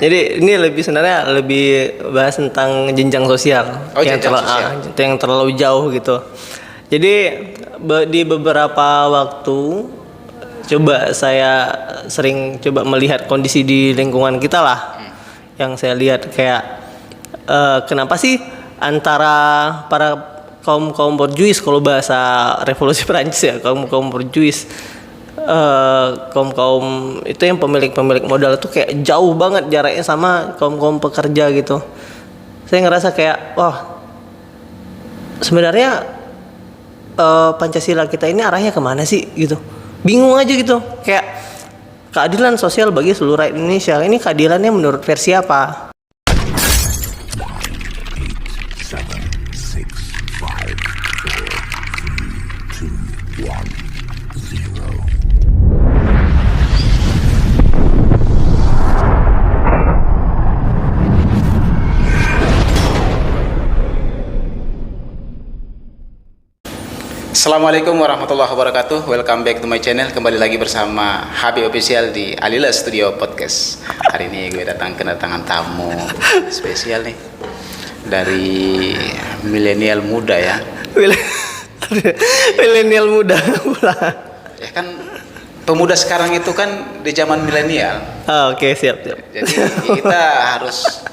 Jadi ini sebenarnya lebih bahas tentang jenjang sosial, yang terlalu jauh gitu. Jadi di beberapa waktu coba saya sering coba melihat kondisi di lingkungan kita lah. Yang saya lihat kayak kenapa sih antara para kaum borjuis, kalau bahasa revolusi Perancis ya, kaum borjuis, kaum itu yang pemilik modal itu kayak jauh banget jaraknya sama kaum pekerja gitu. Saya ngerasa kayak wah, sebenarnya Pancasila kita ini arahnya kemana sih gitu, bingung aja gitu. Kayak keadilan sosial bagi seluruh rakyat Indonesia, ini keadilannya menurut versi apa? Assalamualaikum warahmatullahi wabarakatuh. Welcome back to my channel. Kembali lagi bersama Habib Official di Alila Studio Podcast. Hari ini gue kedatangan tamu spesial nih, dari milenial muda ya. Milenial muda pula. Ya kan, pemuda sekarang itu kan di zaman milenial. Oke, siap. Jadi kita harus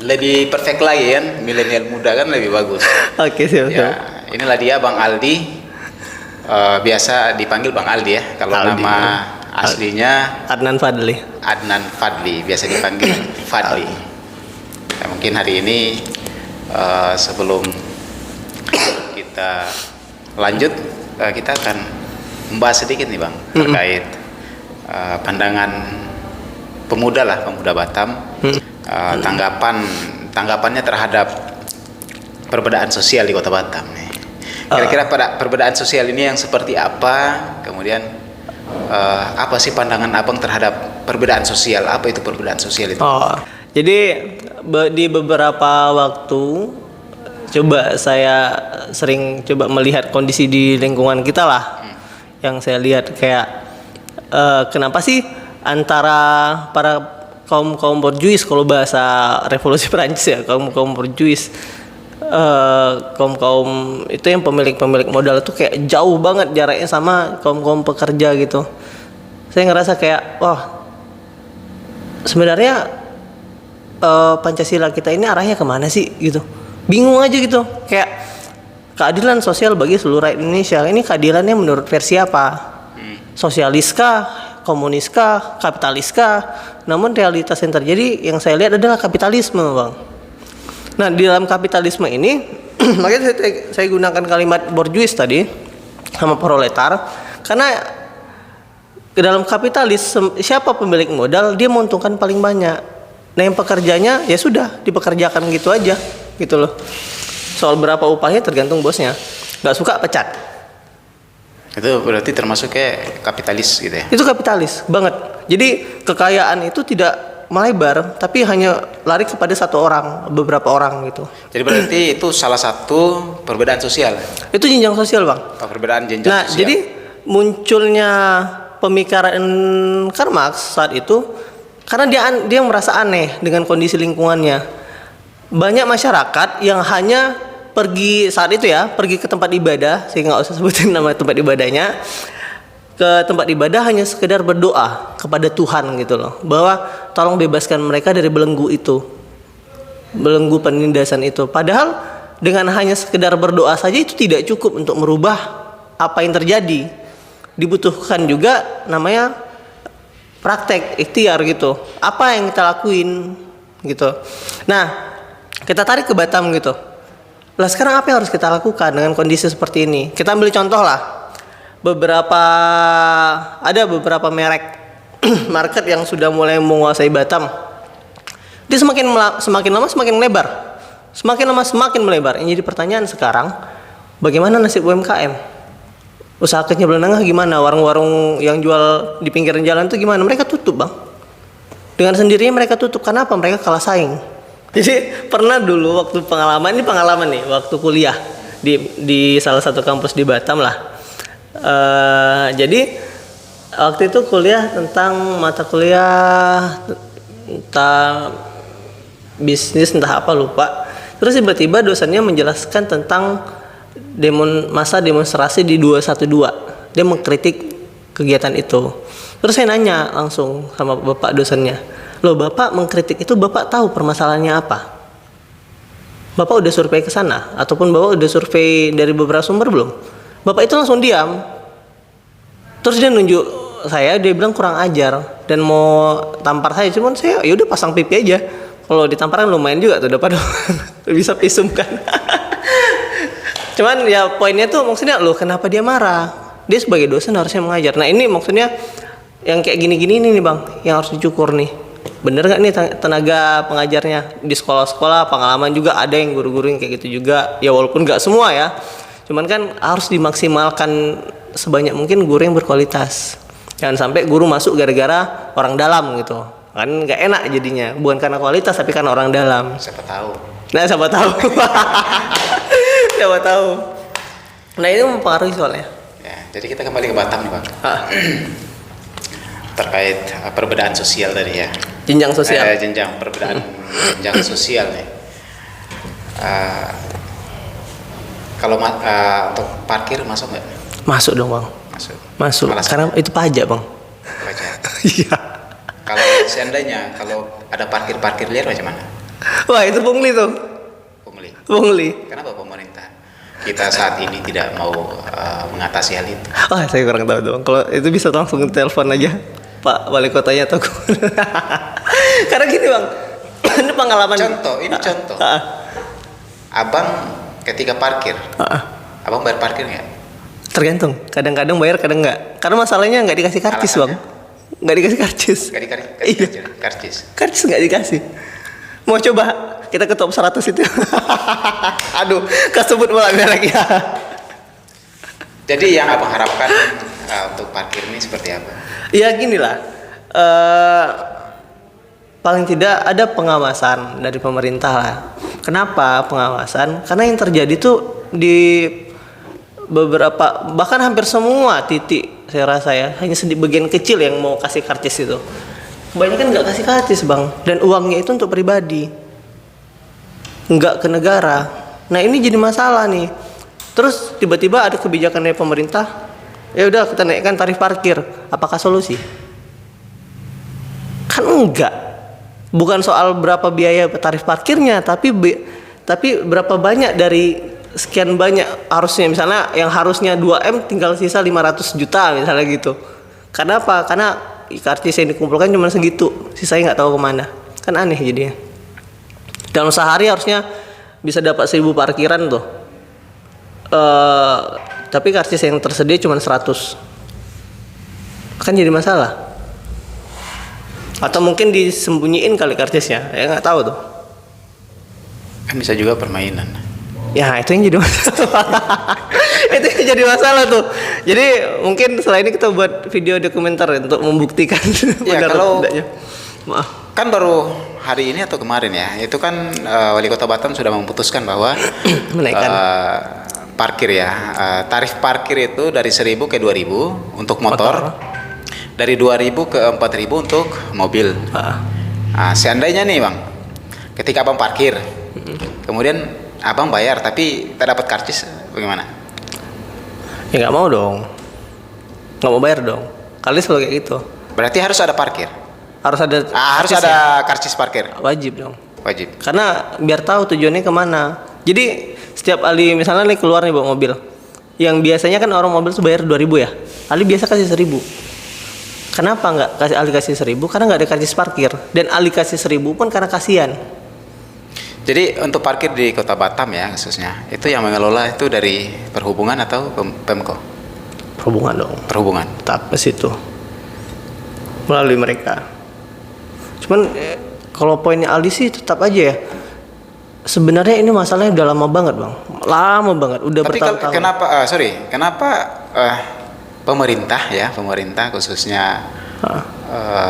lebih perfect lagi kan, milenial muda kan lebih bagus. Oke, siap. Ya, inilah dia Bang Aldi. Biasa dipanggil Bang Aldi ya. Kalau nama aslinya Adnan Fadli, biasa dipanggil Fadli. Nah, mungkin hari ini sebelum kita lanjut, kita akan membahas sedikit nih Bang, terkait pandangan pemuda Batam, tanggapannya terhadap perbedaan sosial di Kota Batam nih. Kira-kira pada perbedaan sosial ini yang seperti apa? Kemudian apa sih pandangan Abang terhadap perbedaan sosial? Apa itu perbedaan sosial itu? Jadi di beberapa waktu coba saya sering coba melihat kondisi di lingkungan kita lah. Yang saya lihat kayak kenapa sih antara para kaum borjuis, kalau bahasa revolusi Perancis ya, kaum borjuis, kaum itu yang pemilik modal itu kayak jauh banget jaraknya sama kaum pekerja gitu. Saya ngerasa kayak wah, sebenarnya Pancasila kita ini arahnya kemana sih gitu, bingung aja gitu. Kayak keadilan sosial bagi seluruh rakyat Indonesia, ini keadilannya menurut versi apa? Sosialiskah, komuniskah, kapitaliskah? Namun realitas yang terjadi yang saya lihat adalah kapitalisme, Bang. Nah, di dalam kapitalisme ini makanya saya gunakan kalimat borjuis tadi sama proletar, karena ke dalam kapitalis siapa pemilik modal, dia menguntungkan paling banyak. Nah, yang pekerjanya ya sudah dipekerjakan gitu aja gitu loh. Soal berapa upahnya tergantung bosnya, nggak suka pecat. Itu berarti termasuk kayak kapitalis gitu ya? Itu kapitalis banget. Jadi kekayaan itu tidak melebar, tapi hanya lari kepada satu orang, beberapa orang gitu. Jadi berarti itu salah satu perbedaan sosial? Itu jenjang sosial, Bang. Perbedaan jenjang sosial. Nah, jadi munculnya pemikiran Karl Marx saat itu karena dia merasa aneh dengan kondisi lingkungannya. Banyak masyarakat yang hanya pergi saat itu ya, pergi ke tempat ibadah, saya nggak usah sebutin nama tempat ibadahnya. Ke tempat ibadah hanya sekedar berdoa kepada Tuhan gitu loh, bahwa tolong bebaskan mereka dari belenggu penindasan itu. Padahal dengan hanya sekedar berdoa saja itu tidak cukup untuk merubah apa yang terjadi. Dibutuhkan juga namanya praktek, ikhtiar gitu. Apa yang kita lakuin gitu. Nah, kita tarik ke Batam gitu. Lah sekarang apa yang harus kita lakukan dengan kondisi seperti ini? Kita ambil contoh lah. Ada beberapa merek market yang sudah mulai menguasai Batam. Dia semakin lama semakin melebar. Semakin lama semakin melebar. Yang jadi pertanyaan sekarang, bagaimana nasib UMKM? Usaha kecil menengah gimana? Warung-warung yang jual di pinggiran jalan itu gimana? Mereka tutup, Bang. Dengan sendirinya mereka tutup. Kenapa? Mereka kalah saing. Jadi pernah dulu waktu pengalaman nih, waktu kuliah di salah satu kampus di Batam lah. Jadi waktu itu kuliah tentang mata kuliah entah bisnis entah apa lupa. Terus tiba-tiba dosennya menjelaskan tentang masa demonstrasi di 212. Dia mengkritik kegiatan itu. Terus saya nanya langsung sama bapak dosennya, loh bapak mengkritik itu bapak tahu permasalahannya apa? Bapak udah survei ke sana ataupun bapak udah survei dari beberapa sumber belum? Bapak itu langsung diam. Terus dia nunjuk saya, dia bilang kurang ajar dan mau tampar saya, cuman saya ya udah pasang pipi aja. Kalau ditampar kan lumayan juga tuh, dapat bisa pisum kan. Cuman ya poinnya tuh maksudnya loh kenapa dia marah? Dia sebagai dosen harusnya mengajar. Nah ini maksudnya yang kayak gini-gini nih bang, yang harus dicukur nih. Bener nggak nih tenaga pengajarnya di sekolah-sekolah? Pengalaman juga ada yang guru-guru yang kayak gitu juga. Ya walaupun nggak semua ya. Cuman kan harus dimaksimalkan sebanyak mungkin guru yang berkualitas. Jangan sampai guru masuk gara-gara orang dalam gitu. Kan nggak enak jadinya. Bukan karena kualitas tapi karena orang dalam. Siapa tahu. Nah siapa tahu. Siapa tahu. Nah itu mempengaruhi soalnya. Ya, jadi kita kembali ke Batam nih bang. Terkait perbedaan sosial tadi ya. Jenjang sosial. Perbedaan jenjang sosial nih. Kalau untuk parkir masuk nggak? Masuk dong bang. Masuk. Malah Karena itu pajak bang. Pajak. Iya. Kalau seandainya kalau ada parkir liar macam mana? Wah itu pungli tuh. Pungli. Kenapa pemerintah kita saat ini tidak mau mengatasi hal itu? Wah saya kurang tahu dong. Kalau itu bisa langsung telepon aja Pak Wali Kotanya atau karena gini bang, ini pengalaman. Contoh. Abang ketika parkir, abang bayar parkir nggak? Tergantung. Kadang-kadang bayar, kadang nggak. Karena masalahnya nggak dikasih karcis bang. Nggak dikasih karcis. Iya. Karcis nggak dikasih. Mau coba kita ke top 100 itu. Aduh, kesebut malah merek ya. Jadi yang abang harapkan untuk parkir ini seperti apa? Ya gini lah, paling tidak ada pengawasan dari pemerintah lah. Kenapa pengawasan? Karena yang terjadi tuh di beberapa, bahkan hampir semua titik saya rasa ya, hanya sedikit bagian kecil yang mau kasih karcis itu. Kebanyakan nggak kasih karcis bang, dan uangnya itu untuk pribadi, nggak ke negara. Nah ini jadi masalah nih. Terus tiba-tiba ada kebijakan dari pemerintah, ya udah kita naikkan tarif parkir. Apakah solusi? Kan enggak. Bukan soal berapa biaya tarif parkirnya, tapi berapa banyak dari sekian banyak harusnya, misalnya yang harusnya 2M tinggal sisa 500 juta misalnya gitu. Karena apa? Karena karcis yang dikumpulkan cuma segitu, sisanya nggak tahu kemana. Kan aneh jadinya. Dalam sehari harusnya bisa dapat 1000 parkiran tuh. Tapi karcis yang tersedia cuma 100. Kan jadi masalah. Atau mungkin disembunyiin kali karcisnya, ya nggak tahu tuh. Kan bisa juga permainan. Ya itu yang jadi masalah. Itu yang jadi masalah tuh. Jadi mungkin setelah ini kita buat video dokumenter untuk membuktikan ya, benar kalau tidaknya. Maaf. Kan baru hari ini atau kemarin ya, itu kan Wali Kota Batam sudah memutuskan bahwa menaikkan parkir ya, tarif parkir itu dari 1.000 ke 2.000 untuk motor, dari 2.000 ke 4.000 untuk mobil. Nah, seandainya nih bang, ketika abang parkir, kemudian abang bayar tapi tak dapat karcis, bagaimana? Ya nggak mau dong, nggak mau bayar dong. Kali selalu kayak gitu. Berarti harus ada parkir. Harus ada karcis parkir. Wajib dong. Wajib. Karena biar tahu tujuannya kemana. Jadi setiap Ali misalnya nih keluar nih bawa mobil, yang biasanya kan orang mobil tuh bayar 2.000 ya, Ali biasa kasih 1.000. Kenapa nggak Ali kasih 1.000? Karena nggak ada karcis parkir, dan Ali kasih 1.000 pun karena kasihan. Jadi untuk parkir di Kota Batam ya khususnya, itu yang mengelola itu dari Perhubungan atau Pemko? Perhubungan dong. Perhubungan. Tetap ke situ melalui mereka. Cuman kalau poinnya Aldi sih tetap aja ya. Sebenarnya ini masalahnya udah lama banget bang, lama banget, udah bertahun-tahun. Kenapa pemerintah khususnya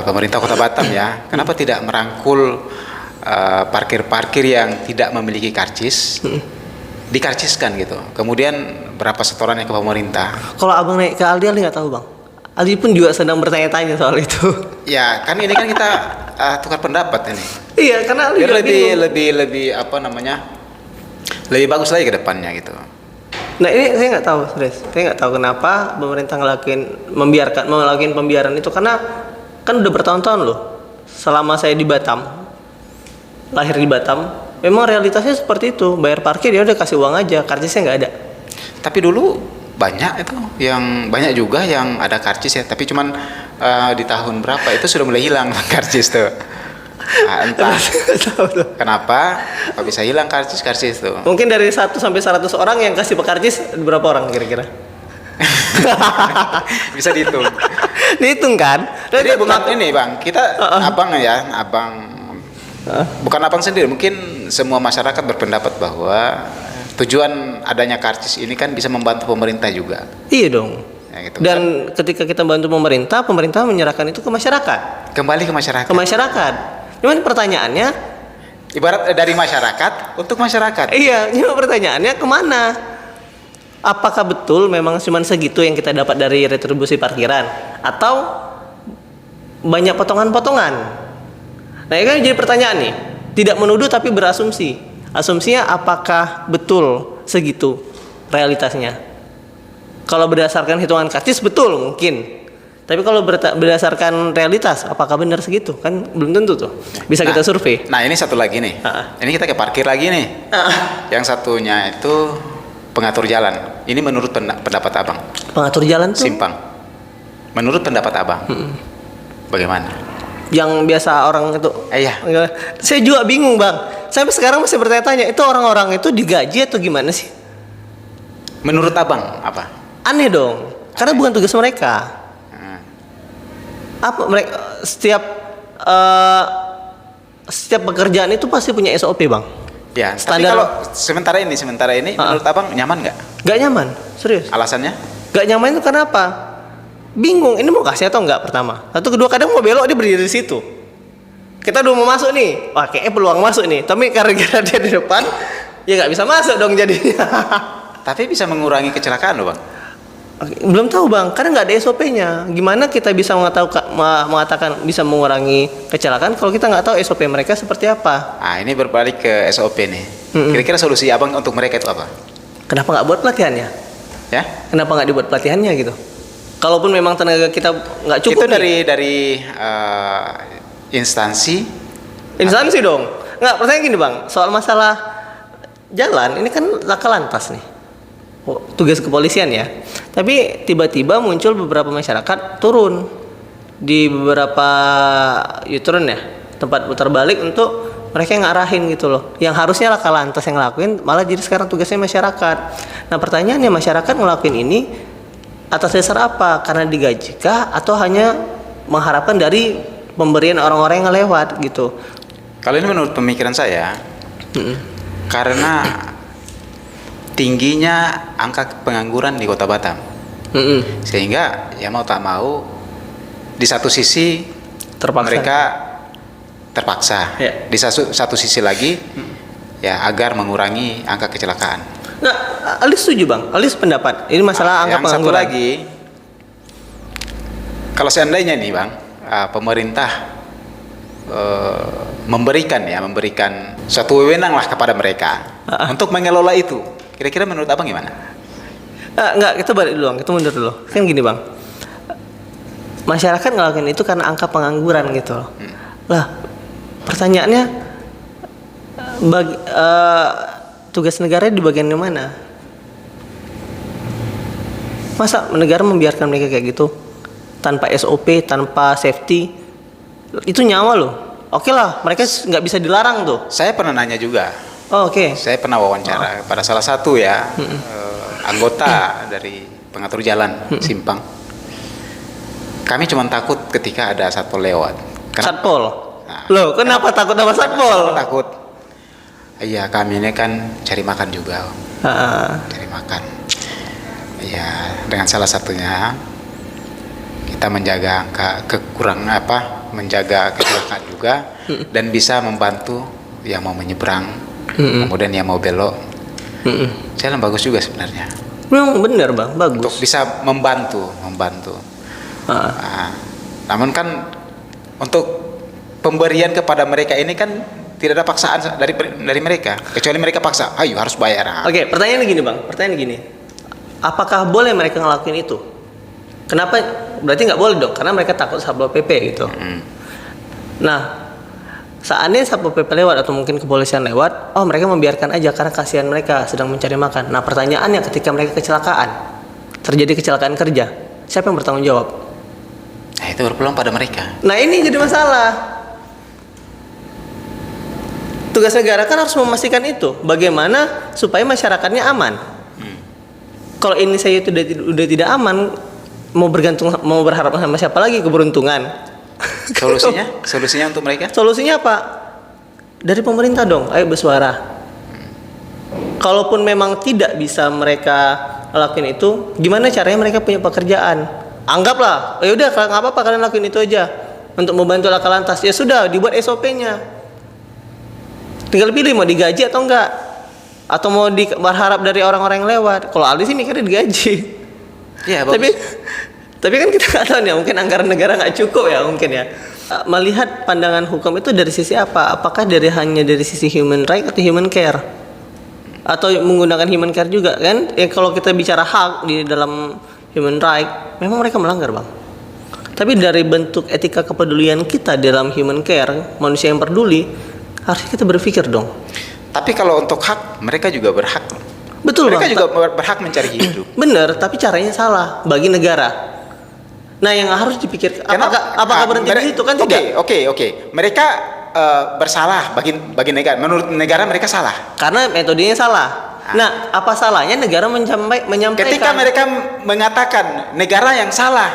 pemerintah Kota Batam ya, kenapa tidak merangkul parkir-parkir yang tidak memiliki karcis, dikarciskan gitu, kemudian berapa setorannya ke pemerintah? Kalau abang naik ke Aldi nggak tahu bang. Aldi pun juga sedang bertanya-tanya soal itu. Ya kan ini kan kita tukar pendapat ini. Iya, karena lu Biar juga bingung. lebih apa namanya? Lebih bagus lagi ke depannya gitu. Nah ini saya nggak tahu, serius. Saya nggak tahu kenapa pemerintah melakukan pembiaran itu, karena kan udah bertahun-tahun loh. Selama saya di Batam, lahir di Batam, memang realitasnya seperti itu. Bayar parkir ya udah kasih uang aja, karcisnya nggak ada. Tapi dulu banyak juga yang ada karcis ya. Tapi cuman di tahun berapa itu sudah mulai hilang karcis tuh. Nah, entah Nggak tahu tuh. kenapa kok bisa hilang karcis tuh. Mungkin dari 1 sampai 100 orang yang kasih karcis berapa orang kira-kira? Bisa dihitung. Dihitung kan? Jadi bukan ini bang, kita abang bukan abang sendiri, mungkin semua masyarakat berpendapat bahwa tujuan adanya karcis ini kan bisa membantu pemerintah juga. Iya dong. Ya, gitu. Dan ketika kita bantu pemerintah menyerahkan itu ke masyarakat. Kembali ke masyarakat. Ke masyarakat. Cuman pertanyaannya, Ibarat dari masyarakat untuk masyarakat. iya, cuma pertanyaannya kemana? Apakah betul memang cuma segitu yang kita dapat dari retribusi parkiran, atau banyak potongan-potongan? Nah, ini kan jadi pertanyaan nih. Tidak menuduh tapi berasumsi. Asumsinya apakah betul segitu realitasnya? Kalau berdasarkan hitungan karcis betul mungkin. Tapi kalau berdasarkan realitas apakah benar segitu? Kan belum tentu tuh. Bisa kita survei. Nah ini satu lagi nih. Ini kita ke parkir lagi nih. Yang satunya itu pengatur jalan. Ini menurut pendapat abang. Pengatur jalan tuh Simpang. Menurut pendapat abang. Bagaimana? yang biasa orang itu. Iya. Saya juga bingung, Bang. Sampai sekarang masih bertanya-tanya, itu orang-orang itu digaji atau gimana sih? Menurut abang apa? Aneh dong. Karena bukan tugas mereka. Apa mereka setiap pekerjaan itu pasti punya SOP, Bang. Ya, Standar. tapi kalau sementara ini menurut abang nyaman nggak? Gak nyaman, serius. Alasannya? Gak nyaman itu kenapa? Bingung, ini mau kasih atau enggak pertama. Satu, kedua, kadang mau belok dia berdiri di situ. Kita udah mau masuk nih, wah kayaknya peluang masuk nih. Tapi karena dia di depan, ya nggak bisa masuk dong jadinya. Tapi bisa mengurangi kecelakaan loh bang. Belum tahu bang, karena nggak ada SOP-nya. Gimana kita bisa mengatakan bisa mengurangi kecelakaan kalau kita nggak tahu SOP mereka seperti apa? Nah ini berbalik ke SOP nih. Kira-kira solusi abang untuk mereka itu apa? Kenapa nggak buat pelatihannya? Ya? Kenapa nggak dibuat pelatihannya gitu? Kalaupun memang tenaga kita nggak cukup. Itu dari instansi dong. Nggak, pertanyaan gini bang, soal masalah jalan ini kan laka lantas nih. Tugas kepolisian ya. Tapi tiba-tiba muncul beberapa masyarakat turun di beberapa U-turn ya, tempat putar balik untuk mereka yang ngarahin gitu loh. Yang harusnya laka lantas yang ngelakuin, malah jadi sekarang tugasnya masyarakat. Nah pertanyaannya, masyarakat ngelakuin ini atas dasar apa? Karena digajikah atau hanya mengharapkan dari pemberian orang-orang yang lewat gitu? Kalau ini menurut pemikiran saya, karena tingginya angka pengangguran di Kota Batam, sehingga ya mau tak mau di satu sisi Terpaksa. mereka terpaksa, Ya. di satu sisi lagi ya agar mengurangi angka kecelakaan. Nah, Alis setuju bang. Alis pendapat. Ini masalah angka yang satu pengangguran. lagi, kalau seandainya nih bang, pemerintah memberikan suatu wewenang lah kepada mereka untuk mengelola itu. Kira-kira menurut abang gimana? Enggak, kita balik dulu bang. Kita mundur dulu. Kan gini bang. Masyarakat ngelakuin itu karena angka pengangguran gitu loh. Lah, pertanyaannya, tugas negara di bagian mana? Masa negara membiarkan mereka kayak gitu tanpa SOP, tanpa safety? Itu nyawa loh. Oke lah, mereka nggak bisa dilarang tuh. Saya pernah nanya juga. Oh, oke. Saya pernah wawancara pada salah satu anggota dari pengatur jalan Simpang. Kami cuma takut ketika ada satpol lewat. Satpol. Loh, kenapa takut sama satpol? Takut. Iya, kami ini kan cari makan juga. Cari makan. Iya, dengan salah satunya kita menjaga menjaga kecelakaan juga dan bisa membantu yang mau menyeberang, kemudian yang mau belok. Jalan bagus juga sebenarnya. Memang benar bang, bagus. Untuk bisa membantu. Namun kan untuk pemberian kepada mereka ini kan tidak ada paksaan dari mereka, kecuali mereka paksa, ayo harus bayar. Oke, pertanyaannya gini bang, pertanyaan gini, apakah boleh mereka ngelakuin itu? Kenapa? Berarti nggak boleh dong, karena mereka takut Satpol PP gitu. Nah, seandainya Satpol PP lewat atau mungkin kepolisian lewat, oh mereka membiarkan aja karena kasihan mereka sedang mencari makan. Nah, pertanyaannya ketika mereka kecelakaan, terjadi kecelakaan kerja, siapa yang bertanggung jawab? Nah, itu berpulang pada mereka. Nah, ini jadi masalah. Tugas negara kan harus memastikan itu. Bagaimana supaya masyarakatnya aman. Kalau ini saya itu udah tidak aman, mau berharap sama siapa lagi? Keberuntungan. Solusinya untuk mereka? Solusinya apa? Dari pemerintah dong, ayo bersuara. Kalaupun memang tidak bisa mereka lakuin itu, gimana caranya mereka punya pekerjaan? Anggaplah, ya udah nggak apa-apa kalian lakuin itu aja untuk membantu laka lantas. Ya sudah, dibuat SOP-nya. Tinggal pilih mau digaji atau enggak, atau mau berharap dari orang-orang yang lewat. Kalau Aldi sih mikirnya digaji. Iya, tapi kan kita nggak tahu nih, mungkin anggaran negara nggak cukup ya mungkin ya. Melihat pandangan hukum itu dari sisi apa? Apakah hanya dari sisi human right atau human care? Atau menggunakan human care juga kan? Ya kalau kita bicara hak di dalam human right, memang mereka melanggar bang. Tapi dari bentuk etika kepedulian kita dalam human care, manusia yang peduli, harusnya kita berpikir dong. Tapi kalau untuk hak, mereka juga berhak. Betul mereka bang. Mereka juga berhak mencari hidup. Bener, tapi caranya salah bagi negara. Nah, yang harus dipikir apakah berhenti di situ kan tidak? Oke. Mereka bersalah bagi negara. Menurut negara mereka salah. Karena metodenya salah. Nah, apa salahnya negara menyampaikan? Ketika mereka mengatakan negara yang salah,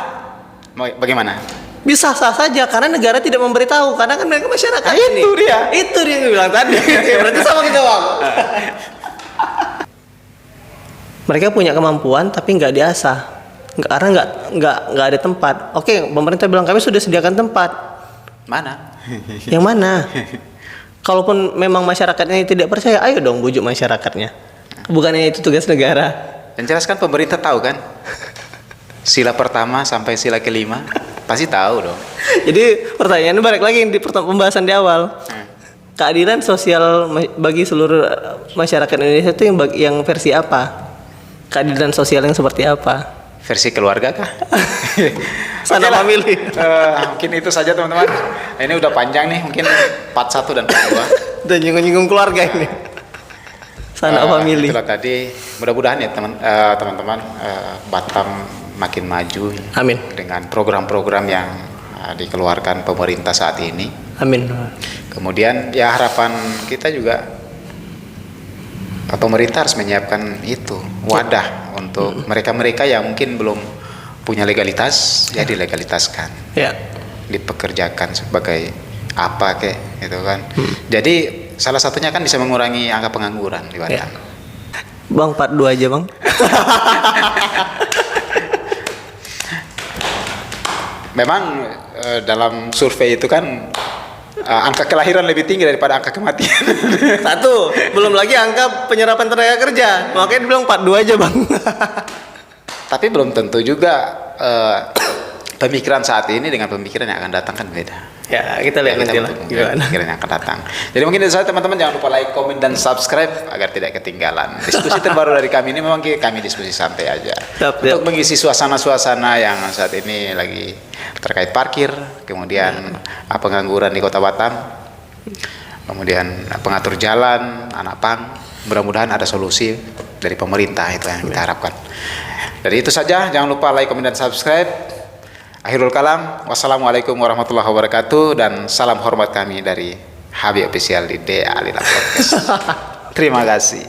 bagaimana? Bisa sah saja karena negara tidak memberitahu, karena kan mereka masyarakat ini. Itu dia yang bilang tadi. Berarti sama kita bang. Mereka punya kemampuan tapi nggak diasah, karena nggak ada tempat. Oke, pemerintah bilang kami sudah sediakan tempat. Mana? Yang mana? Kalaupun memang masyarakatnya tidak percaya, ayo dong bujuk masyarakatnya. Bukannya itu tugas negara. Yang jelas kan pemerintah tahu kan, sila pertama sampai sila kelima pasti tahu dong. Jadi pertanyaannya balik lagi di pembahasan di awal. Keadilan sosial bagi seluruh masyarakat Indonesia itu yang versi apa? Keadilan sosial yang seperti apa? Versi keluarga kah? Sana family. Mungkin itu saja teman-teman. Ini udah panjang nih, mungkin part 1 dan part 2. Udah nyinggung keluarga ini. Sana family. Itulah tadi. Mudah-mudahan ya teman-teman Batam makin maju. Amin. Dengan program-program yang dikeluarkan pemerintah saat ini. Amin. Kemudian ya harapan kita juga pemerintah harus menyiapkan itu wadah untuk mereka-mereka yang mungkin belum punya legalitas, ya dilegalitaskan. Ya. Dipekerjakan sebagai apa kek gitu kan. Jadi salah satunya kan bisa mengurangi angka pengangguran di Batam. Ya. Bang, part 2 aja bang. Memang dalam survei itu kan angka kelahiran lebih tinggi daripada angka kematian. Satu, belum lagi angka penyerapan tenaga kerja. Makanya dibilang part 2 aja bang. Tapi belum tentu juga pemikiran saat ini dengan pemikiran yang akan datang kan beda. Ya, kita lihat nanti lah gimana pemikiran yang akan datang. Jadi mungkin itu saja teman-teman, jangan lupa like, komen, dan subscribe agar tidak ketinggalan diskusi terbaru dari kami. Ini memang kami diskusi santai aja. Untuk mengisi suasana-suasana yang saat ini lagi terkait parkir, kemudian pengangguran di Kota Batam, kemudian pengatur jalan, anak pang. Mudah-mudahan ada solusi dari pemerintah, itu yang kita harapkan. Dari itu saja, jangan lupa like, komen, dan subscribe. Akhirul kalam, wassalamualaikum warahmatullahi wabarakatuh, dan salam hormat kami dari Habib Official di DA Alila Podcast. Terima kasih.